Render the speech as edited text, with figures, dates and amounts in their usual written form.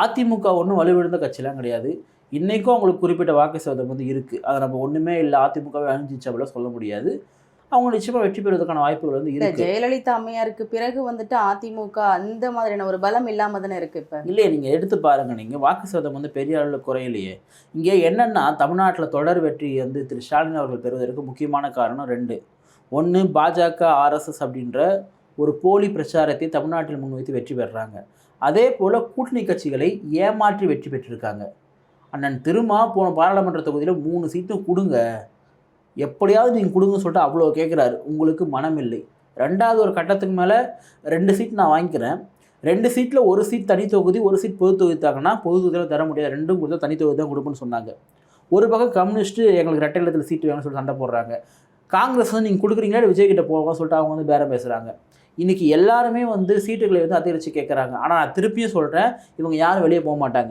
அதிமுக ஒன்றும் வலுவிழந்த கட்சியெலாம் கிடையாது. இன்றைக்கும் அவங்களுக்கு குறிப்பிட்ட வாக்கு சதவீதம் வந்து இருக்குது. அதை நம்ம ஒன்றுமே இல்லை அதிமுகவே அழிஞ்சிச்சு அப்படிலாம் சொல்ல முடியாது. அவங்க நிச்சயமாக வெற்றி பெறுவதற்கான வாய்ப்புகள் வந்து இருக்குது. ஜெயலலிதா அம்மையாருக்கு பிறகு வந்துட்டு அதிமுக அந்த மாதிரியான ஒரு பலம் இல்லாமல் தானே இருக்குது இப்போ. இல்லையே, நீங்கள் எடுத்து பாருங்கள், நீங்கள் வாக்கு சதவீதம் வந்து பெரிய அளவில் குறையிலையே. இங்கே என்னென்னா தமிழ்நாட்டில் தொடர் வெற்றி வந்து திரு ஸ்டாலின் அவர்கள் பெறுவதற்கு முக்கியமான காரணம் 2. ஒன்று, பாஜக ஆர்எஸ்எஸ் அப்படின்ற ஒரு போலி பிரச்சாரத்தை தமிழ்நாட்டில் முன்வைத்து வெற்றி பெறுறாங்க. அதே போல் கூட்டணி கட்சிகளை ஏமாற்றி வெற்றி பெற்றிருக்காங்க. அண்ணன் திருமா போன பாராளுமன்ற தொகுதியில் 3 சீட்டும் கொடுங்க, எப்படியாவது நீங்கள் கொடுங்கன்னு சொல்லிட்டு அவ்வளோ கேட்குறாரு. உங்களுக்கு மனம் இல்லை. 2வது ஒரு கட்டத்துக்கு மேலே 2 சீட் நான் வாங்கிக்கிறேன், 2 சீட்டில் 1 சீட் தனி தொகுதி, 1 சீட் பொது தொகுதி தாங்கன்னா பொது தொகுதியில் தர முடியாது, 2ம் கொடுத்தா தனி தொகுதி தான் கொடுப்பேன்னு சொன்னாங்க. ஒரு பக்கம் கம்யூனிஸ்ட்டு எங்களுக்கு ரெட்டை இலத்தில் சீட்டு வேணும்னு சொல்லிட்டு சண்டை போடுறாங்க. காங்கிரஸ் வந்து நீங்கள் கொடுக்குறீங்களா விஜய்கிட்ட போக சொல்லிட்டு அவங்க வந்து பேரம் பேசுகிறாங்க. இன்றைக்கி எல்லாருமே வந்து சீட்டுகளை வந்து அதிகரித்து கேட்குறாங்க. ஆனால் நான் திருப்பியும் சொல்கிறேன், இவங்க யாரும் வெளியே போக மாட்டாங்க.